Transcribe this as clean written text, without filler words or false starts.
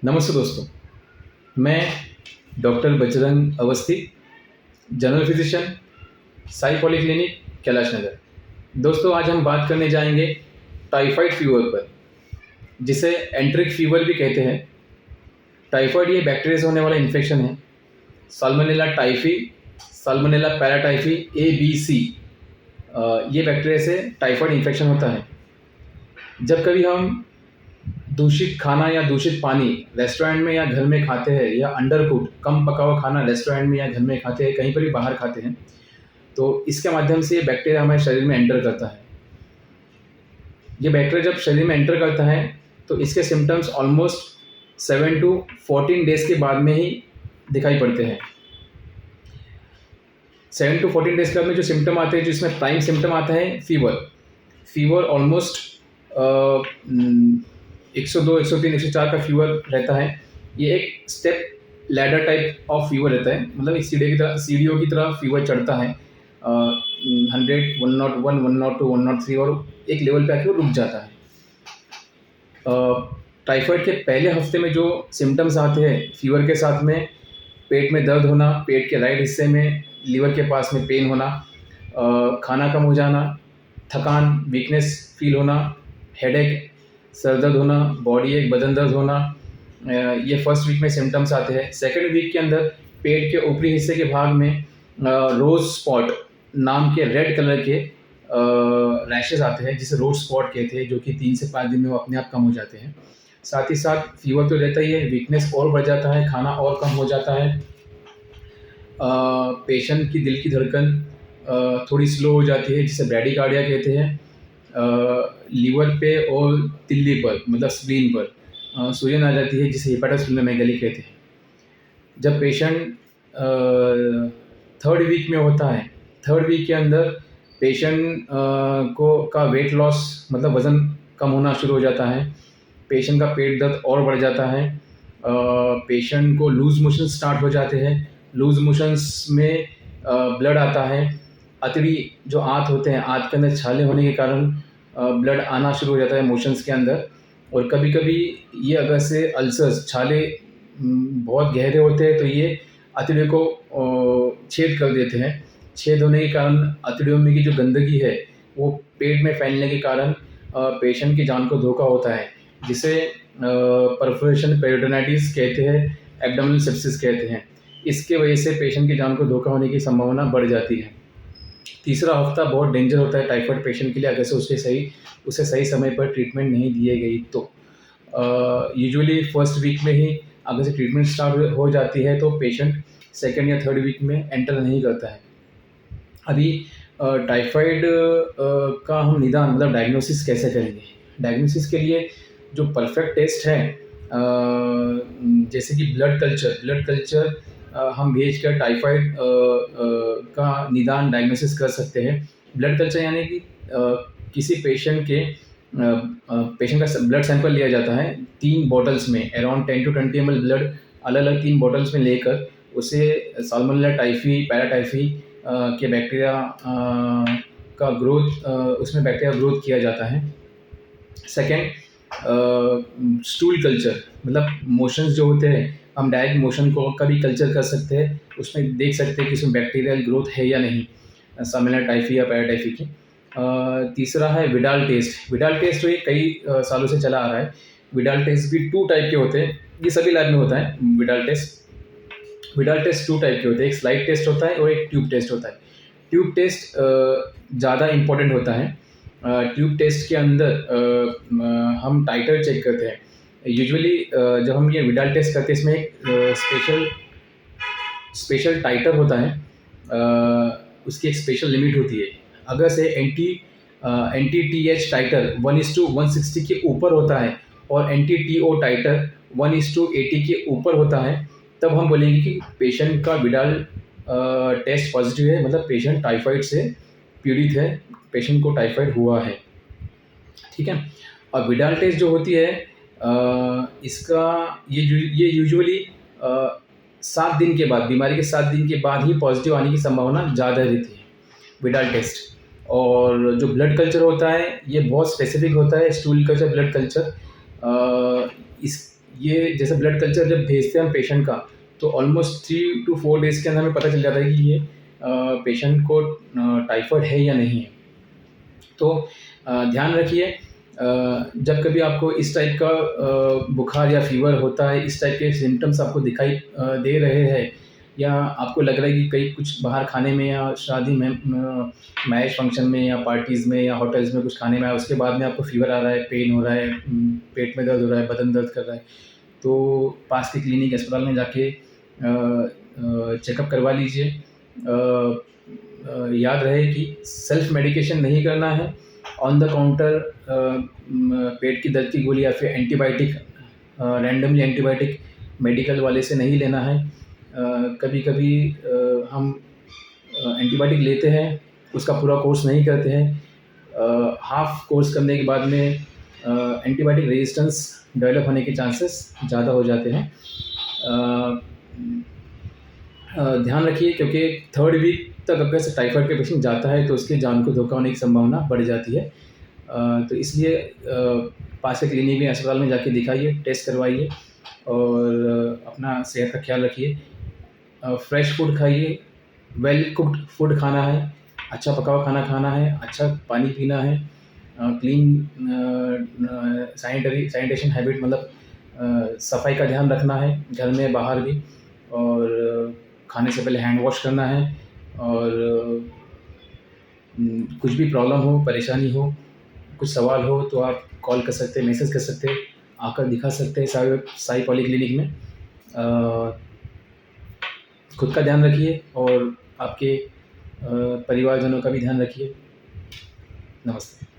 नमस्ते दोस्तों, मैं doctor Bajrang Awasthi, general physician, Sai polyclinic, Kailash Nagar. दोस्तों, आज हम बात करने जाएंगे टाइफाइड फीवर पर, जिसे एंट्रिक फीवर भी कहते हैं। टाइफाइड ये बैक्टीरिया से होने वाला इन्फेक्शन है। Salmonella typhi, salmonella paratyphi, ABC, ये बैक्टीरिया से टाइफाइड इन्फेक्शन होता है। जब कभी हम दूषित खाना या दूषित पानी रेस्टोरेंट में या घर में खाते हैं, या अंडर कुक्ड कम पका हुआ खाना रेस्टोरेंट में या घर में खाते हैं, कहीं पर भी बाहर खाते हैं, तो इसके माध्यम से ये बैक्टीरिया हमारे शरीर में एंटर करता है। ये बैक्टीरिया जब शरीर में एंटर करता है तो इसके सिम्टम्स ऑलमोस्ट 7 to 14 डेज के बाद में ही दिखाई पड़ते हैं। 7 to 14 डेज के बाद में जो सिम्टम आते हैं, जो इसमें प्राइम सिम्टम आता है फीवर ऑलमोस्ट 102, 103, 104 का फीवर रहता है। ये एक step ladder type of fever रहता है, मतलब एक सीढ़ियों की तरह फीवर चढ़ता है। 100, 101, 102, 103 और एक लेवल पे आके वो रुक जाता है। टाइफाइड के पहले हफ्ते में जो सिम्टम्स आते हैं फीवर के साथ में, पेट में दर्द होना, पेट के राइट हिस्से में लीवर के पास में पेन होना, खाना कम हो जाना, थकान, वीकनेस फील होना, हेडेक, सर दर्द होना, बॉडी एक, बदन दर्द होना, ये फर्स्ट वीक में सिम्टम्स आते हैं। सेकेंड वीक के अंदर पेट के ऊपरी हिस्से के भाग में रोज स्पॉट नाम के रेड कलर के रैशेस आते हैं, जिसे रोज स्पॉट कहते हैं, जो कि 3 से 5 दिन में वो अपने आप कम हो जाते हैं। साथ ही साथ फीवर तो रहता ही है, वीकनेस और बढ़ जाता है, खाना और कम हो जाता है। पेशेंट की दिल की धड़कन थोड़ी स्लो हो जाती है, जिसे ब्रैडीकार्डिया कहते हैं। लीवर पे और तिल्ली पर, मतलब स्प्लीन पर सूजन आ जाती है, जिसे हेपेटोस्प्लीनोमेगाली कहते हैं। जब पेशेंट थर्ड वीक में होता है, थर्ड वीक के अंदर पेशेंट का वेट लॉस, मतलब वज़न कम होना शुरू हो जाता है। पेशेंट का पेट दर्द और बढ़ जाता है। पेशेंट को लूज मोशन स्टार्ट हो जाते हैं। लूज मोशंस में ब्लड आता है। अतड़ी जो आंत होते हैं, आंत के अंदर छाले होने के कारण ब्लड आना शुरू हो जाता है मोशंस के अंदर। और कभी कभी ये अगर से अल्सर्स, छाले बहुत गहरे होते हैं तो ये अतड़ियों को छेद कर देते हैं। छेद होने के कारण अतड़ियों में की जो गंदगी है वो पेट में फैलने के कारण पेशेंट की जान को धोखा होता है, जिसे परफोरेशन पेरिटोनाइटिस कहते हैं, एब्डोमिनल सेप्सिस कहते हैं। इसके वजह से पेशेंट की जान को धोखा होने की संभावना बढ़ जाती है। तीसरा हफ्ता बहुत डेंजर होता है टाइफाइड पेशेंट के लिए, अगर से उसे सही समय पर ट्रीटमेंट नहीं दिए गई तो। यूजुअली फर्स्ट वीक में ही अगर से ट्रीटमेंट स्टार्ट हो जाती है तो पेशेंट सेकेंड या थर्ड वीक में एंटर नहीं करता है। अभी टाइफाइड का हम निदान, मतलब डायग्नोसिस कैसे करेंगे? डायग्नोसिस के लिए जो परफेक्ट टेस्ट है, जैसे कि ब्लड कल्चर हम भेज कर टाइफाइड का निदान, डायग्नोसिस कर सकते हैं। ब्लड कल्चर यानी कि किसी पेशेंट का ब्लड सैंपल लिया जाता है 3 बॉटल्स में, अराउंड 10 to 20 ml ब्लड अलग अलग 3 बॉटल्स में लेकर उसे साल्मोनेला टाइफी, पैराटाइफी के बैक्टीरिया का ग्रोथ, उसमें बैक्टीरिया ग्रोथ किया जाता है। सेकेंड, स्टूल कल्चर, मतलब मोशंस जो होते हैं, हम डायरेक्ट मोशन को का भी कल्चर कर सकते हैं, उसमें देख सकते हैं कि उसमें बैक्टीरियल ग्रोथ है या नहीं, साल्मोनेला टाइफी या पैराटाइफी की। तीसरा है विडाल टेस्ट। विडाल टेस्ट तो ये कई सालों से चला आ रहा है। विडाल टेस्ट भी 2 टाइप के होते हैं, ये सभी लैब में होता है। विडाल टेस्ट 2 टाइप के होते हैं, एक स्लाइड टेस्ट होता है और एक ट्यूब टेस्ट होता है। ट्यूब टेस्ट ज़्यादा इम्पोर्टेंट होता है। ट्यूब टेस्ट के अंदर हम टाइटर चेक करते हैं। यूजुअली जब हम ये विडाल टेस्ट करते हैं, इसमें एक स्पेशल टाइटर होता है, उसकी एक स्पेशल लिमिट होती है। अगर से NT-TH टाइटर 1:160 के ऊपर होता है और NT-TO टाइटर 1:80 के ऊपर होता है, तब हम बोलेंगे कि पेशेंट का विडाल टेस्ट पॉजिटिव है, मतलब पेशेंट टाइफाइड से पीड़ित है, पेशेंट को टाइफाइड हुआ है। ठीक है। और विडाल टेस्ट जो होती है, इसका ये यूजुअली 7 दिन के बाद, बीमारी के 7 दिन के बाद ही पॉजिटिव आने की संभावना ज़्यादा रहती है विडाल टेस्ट। और जो ब्लड कल्चर होता है ये बहुत स्पेसिफिक होता है, स्टूल कल्चर, ब्लड कल्चर। ये जैसे ब्लड कल्चर जब भेजते हैं हम पेशेंट का, तो ऑलमोस्ट 3 to 4 डेज़ के अंदर हमें पता चल जाता है कि ये पेशेंट को टाइफाइड है या नहीं है। तो ध्यान रखिए, जब कभी आपको इस टाइप का बुखार या फ़ीवर होता है, इस टाइप के सिम्पटम्स आपको दिखाई दे रहे हैं, या आपको लग रहा है कि कहीं कुछ बाहर खाने में या शादी में, मैरिज फंक्शन में या पार्टीज़ में या होटल्स में कुछ खाने में आया, उसके बाद में आपको फ़ीवर आ रहा है, पेन हो रहा है, पेट में दर्द हो रहा है, बदन दर्द कर रहा है, तो पास के क्लिनिक अस्पताल में जाके चेकअप करवा लीजिए। याद रहे कि सेल्फ मेडिकेशन नहीं करना है। ऑन द काउंटर पेट की दर्द की गोली या फिर एंटीबायोटिक, रैंडमली एंटीबायोटिक मेडिकल वाले से नहीं लेना है। कभी कभी हम एंटीबायोटिक लेते हैं, उसका पूरा कोर्स नहीं करते हैं, हाफ कोर्स करने के बाद में एंटीबायोटिक रेजिस्टेंस डेवलप होने के चांसेस ज़्यादा हो जाते हैं। ध्यान रखिए, क्योंकि 3rd वीक तक अगर से टाइफाइड के पेशेंट जाता है तो उसके जान को धोखा होने की संभावना बढ़ जाती है। तो इसलिए पास के क्लिनिक में, अस्पताल में जाके दिखाइए, टेस्ट करवाइए और अपना सेहत का ख्याल रखिए। फ्रेश फूड खाइए, वेल कुक्ड फूड खाना है, अच्छा पका हुआ खाना खाना है, अच्छा पानी पीना है, क्लीन सैनिटेशन हैबिट, मतलब सफाई का ध्यान रखना है घर में बाहर भी, और खाने से पहले हैंड वॉश करना है। और कुछ भी प्रॉब्लम हो, परेशानी हो, कुछ सवाल हो तो आप कॉल कर सकते हैं, मैसेज कर सकते हैं, आकर दिखा सकते हैं साई पॉलीक्लिनिक में। खुद का ध्यान रखिए और आपके परिवारजनों का भी ध्यान रखिए। नमस्ते।